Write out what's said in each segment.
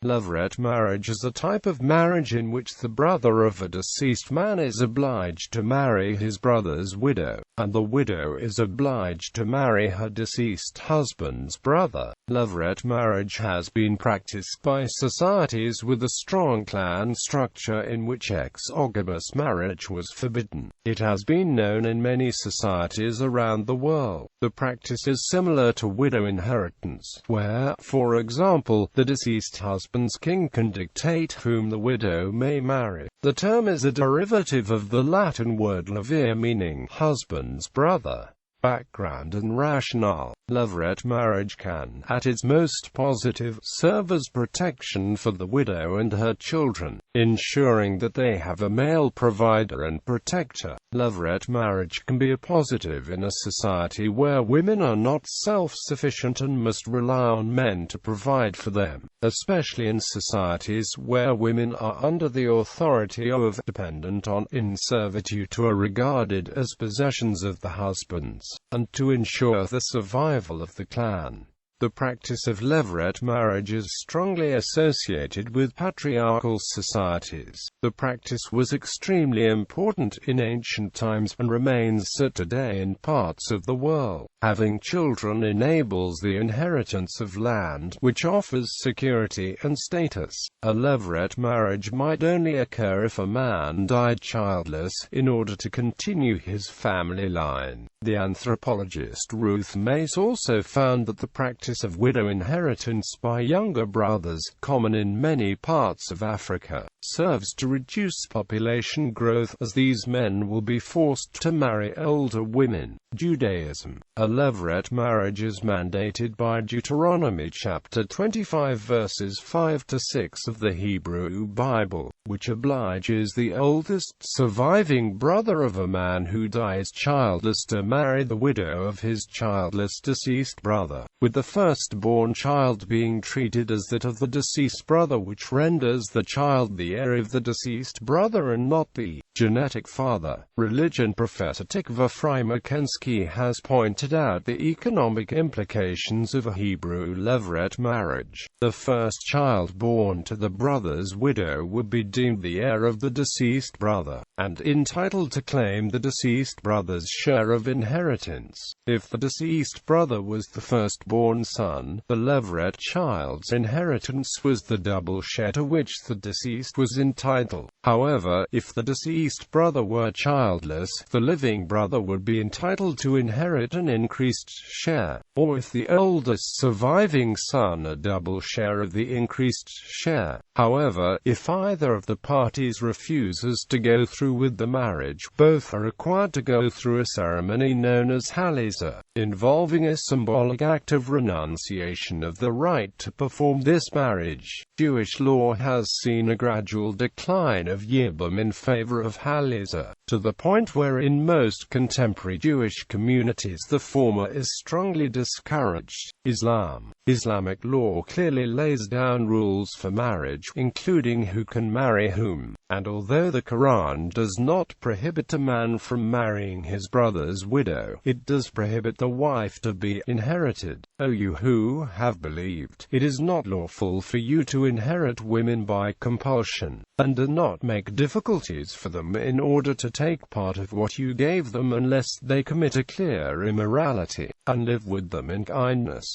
Levirate marriage is a type of marriage in which the brother of a deceased man is obliged to marry his brother's widow, and the widow is obliged to marry her deceased husband's brother. Levirate marriage has been practiced by societies with a strong clan structure in which exogamous marriage was forbidden. It has been known in many societies around the world. The practice is similar to widow inheritance, where, for example, the deceased husband's king can dictate whom the widow may marry. The term is a derivative of the Latin word levire, meaning husband's brother. Background and rationale. Levirate marriage can, at its most positive, serve as protection for the widow and her children, ensuring that they have a male provider and protector. Levirate marriage can be a positive in a society where women are not self-sufficient and must rely on men to provide for them, especially in societies where women are under the authority of, dependent on, in servitude to, are regarded as possessions of the husbands, and to ensure the survival of the clan. The practice of levirate marriage is strongly associated with patriarchal societies. The practice was extremely important in ancient times, and remains so today in parts of the world. Having children enables the inheritance of land, which offers security and status. A levirate marriage might only occur if a man died childless, in order to continue his family line. The anthropologist Ruth Mace also found that the practice of widow inheritance by younger brothers, common in many parts of Africa, serves to reduce population growth, as these men will be forced to marry older women. Judaism. A levirate marriage is mandated by Deuteronomy chapter 25 verses 5 to 6 of the Hebrew Bible, which obliges the oldest surviving brother of a man who dies childless to marry the widow of his childless deceased brother, with the firstborn child being treated as that of the deceased brother, which renders the child the heir of the deceased brother and not the genetic father. Religion. Professor Tikva Fry-Makensky has pointed out the economic implications of a Hebrew levirate marriage. The first child born to the brother's widow would be deemed the heir of the deceased brother, and entitled to claim the deceased brother's share of inheritance. If the deceased brother was the firstborn son, the levirate child's inheritance was the double share to which the deceased was entitled. However, if the deceased brother were childless, the living brother would be entitled to inherit an increased share, or if the oldest surviving son, a double share of the increased share. However, if either of the parties refuses to go through with the marriage, both are required to go through a ceremony known as haliza, involving a symbolic act of renunciation of the right to perform this marriage. Jewish law has seen a gradual decline of yibum in favor of haliza, to the point where in most contemporary Jewish communities the former is strongly discouraged. Islam. Islamic law clearly lays down rules for marriage, including who can marry whom, and although the Quran does not prohibit a man from marrying his brother's widow, it does prohibit the wife to be inherited. O you who have believed, it is not lawful for you to inherit women by compulsion, and do not make difficulties for them in order to take part of what you gave them, unless they commit a clear immorality, and live with them in kindness.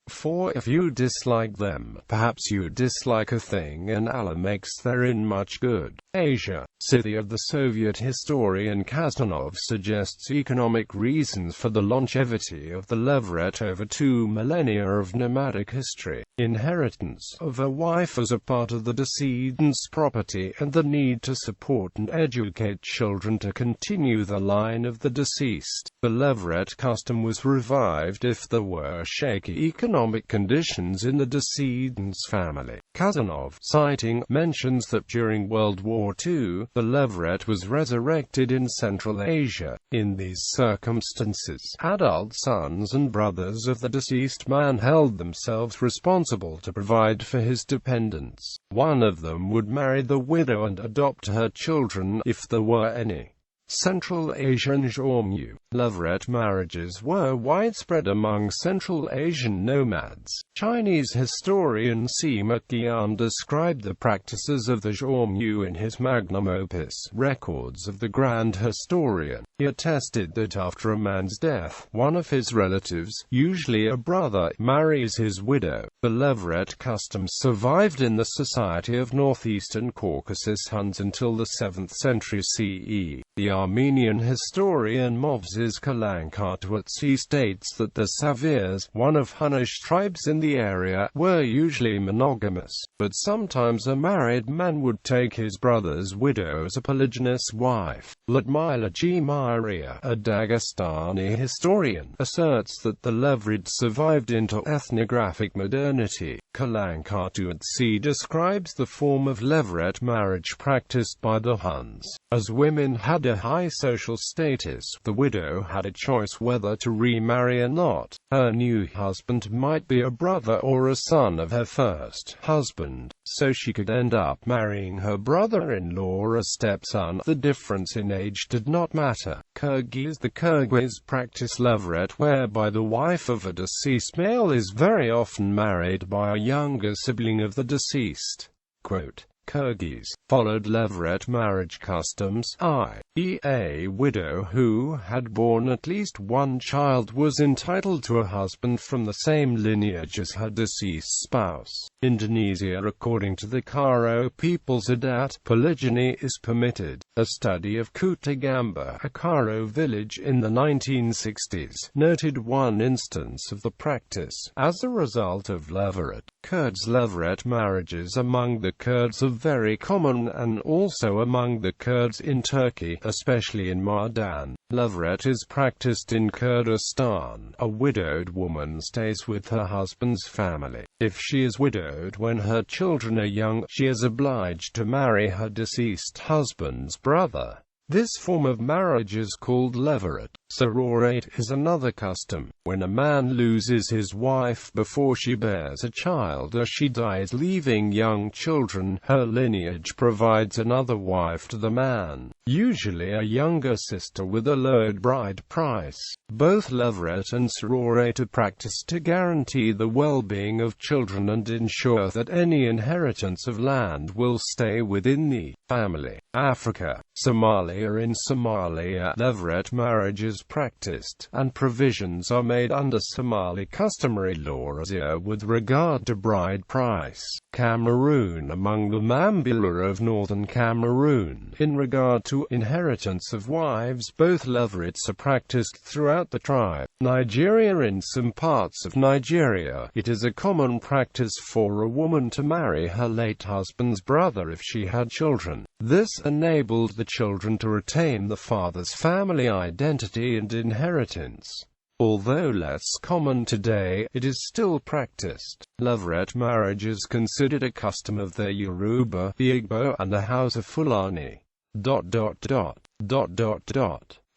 For if you dislike them, perhaps you dislike a thing, and Allah makes therein much good. Asia. Scythia. The Soviet historian Kazanov suggests economic reasons for the longevity of the levirate over 2 millennia of nomadic history. Inheritance of a wife as a part of the decedent's property, and the need to support and educate children to continue the line of the deceased. The levirate custom was revived if there were shaky economic conditions in the decedent's family. Kazanov, citing, mentions that during World War II, the levirate was resurrected in Central Asia. In these circumstances, adult sons and brothers of the deceased man held themselves responsible to provide for his dependents. One of them would marry the widow and adopt her children, if there were any. Central Asian Xiongnu. Levirate marriages were widespread among Central Asian nomads. Chinese historian Sima Qian described the practices of the Xiongnu in his magnum opus, Records of the Grand Historian. He attested that after a man's death, one of his relatives, usually a brother, marries his widow. The Levirate custom survived in the society of northeastern Caucasus Huns until the 7th century CE. The Armenian historian Movses Kalankartuatsi states that the Savirs, one of Hunnish tribes in the area, were usually monogamous, but sometimes a married man would take his brother's widow as a polygynous wife. Latmila G. Maria, a Dagestani historian, asserts that the Levirate survived into ethnographic modernity. Kalankartuatsi describes the form of Levirate marriage practiced by the Huns. As women had a high social status, the widow had a choice whether to remarry or not. Her new husband might be a brother or a son of her first husband, so she could end up marrying her brother-in-law or a stepson. The difference in age did not matter. Kyrgyz. The Kyrgyz practice Levirate whereby the wife of a deceased male is very often married by a younger sibling of the deceased. Quote, Kyrgyz followed Levirate marriage customs, i.e. a widow who had borne at least one child was entitled to a husband from the same lineage as her deceased spouse. Indonesia. According to the Karo people's adat, polygyny is permitted. A study of Kutagamba, a Karo village in the 1960s, noted one instance of the practice. As a result of Levirate, Kurds. Levirate marriages among the Kurds are very common and also among the Kurds in Turkey, especially in Mardan. Levirate is practiced in Kurdistan. A widowed woman stays with her husband's family. If she is widowed when her children are young, she is obliged to marry her deceased husband's brother. This form of marriage is called Levirate. Sororate is another custom. When a man loses his wife before she bears a child or she dies leaving young children, her lineage provides another wife to the man, usually a younger sister with a lowered bride price. Both Levirate and sororate are practiced to guarantee the well-being of children and ensure that any inheritance of land will stay within the family. Africa. Somalia. In Somalia, Levirate marriage is practiced, and provisions are made under Somali customary law with regard to bride price. Cameroon. Among the Mambila of northern Cameroon, in regard to inheritance of wives, both Levirates are practiced throughout the tribe. Nigeria. In some parts of Nigeria, it is a common practice for a woman to marry her late husband's brother if she had children. This enabled the children to retain the father's family identity and inheritance. Although less common today, it is still practiced. Levirate marriage is considered a custom of the Yoruba, the Igbo, and the Hausa Fulani.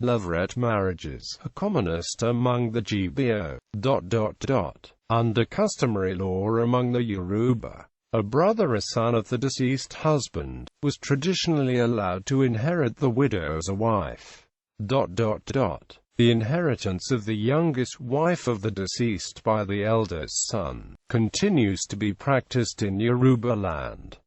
Levirate marriages are commonest among the Gbo. Under customary law among the Yoruba, a brother or son of the deceased husband was traditionally allowed to inherit the widow as a wife. The inheritance of the youngest wife of the deceased by the eldest son continues to be practiced in Yoruba land.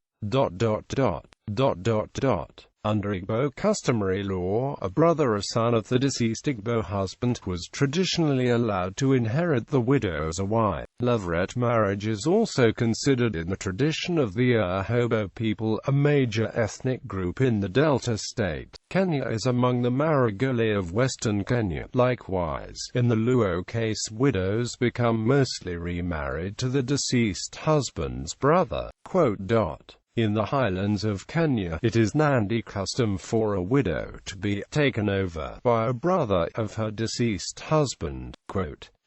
Under Igbo customary law, a brother or son of the deceased Igbo husband was traditionally allowed to inherit the widow as a wife. Levirate marriage is also considered in the tradition of the Urhobo people, a major ethnic group in the Delta state. Kenya is among the Maragoli of western Kenya. Likewise, in the Luo case, widows become mostly remarried to the deceased husband's brother. In the highlands of Kenya, it is Nandi custom for a widow to be taken over by a brother of her deceased husband.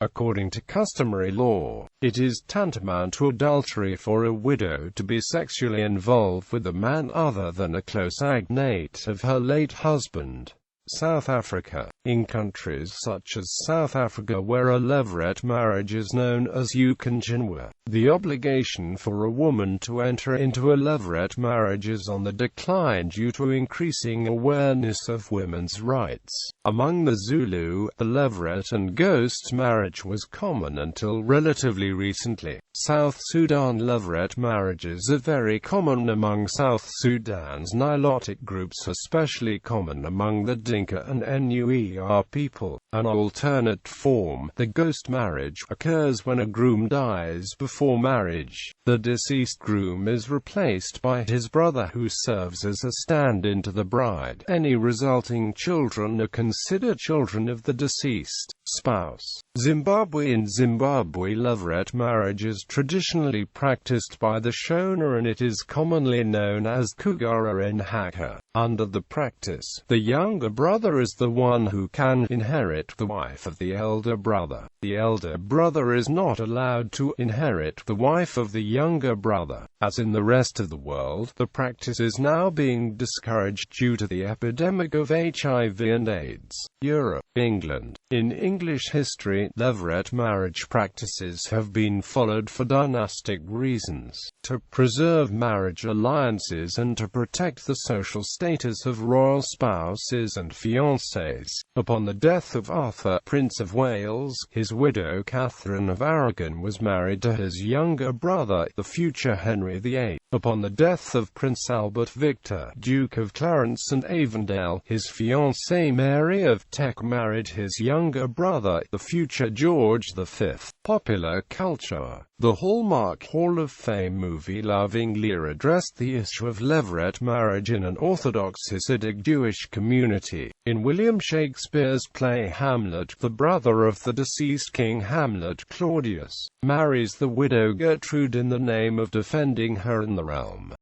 According to customary law, it is tantamount to adultery for a widow to be sexually involved with a man other than a close agnate of her late husband. South Africa. In countries such as South Africa where a Levirate marriage is known as ukunjanwa, the obligation for a woman to enter into a Levirate marriage is on the decline due to increasing awareness of women's rights. Among the Zulu, the Levirate and ghost marriage was common until relatively recently. South Sudan Levirate marriages are very common among South Sudan's Nilotic groups, especially common among the Dinka and Nuer people. An alternate form, the ghost marriage, occurs when a groom dies before marriage. The deceased groom is replaced by his brother who serves as a stand-in to the bride. Any resulting children are considered children of the deceased spouse. Zimbabwe. In Zimbabwe, Levirate marriage is traditionally practiced by the Shona and it is commonly known as kugara in Haka. Under the practice, the younger brother is the one who can inherit the wife of the elder brother. The elder brother is not allowed to inherit the wife of the younger brother. As in the rest of the world, the practice is now being discouraged due to the epidemic of HIV and AIDS. Europe. England. In English history, Levirate marriage practices have been followed for dynastic reasons, to preserve marriage alliances and to protect the social status of royal spouses and fiancés. Upon the death of Arthur, Prince of Wales, his widow Catherine of Aragon was married to his younger brother, the future Henry VIII. Upon the death of Prince Albert Victor, Duke of Clarence and Avondale, his fiancée Mary of Teck married his younger brother, the future George V. Popular culture. The Hallmark Hall of Fame movie Loving Lear addressed the issue of Levirate marriage in an Orthodox Hasidic Jewish community. In William Shakespeare's play Hamlet, the brother of the deceased King Hamlet, Claudius, marries the widow Gertrude in the name of defending her in the realm.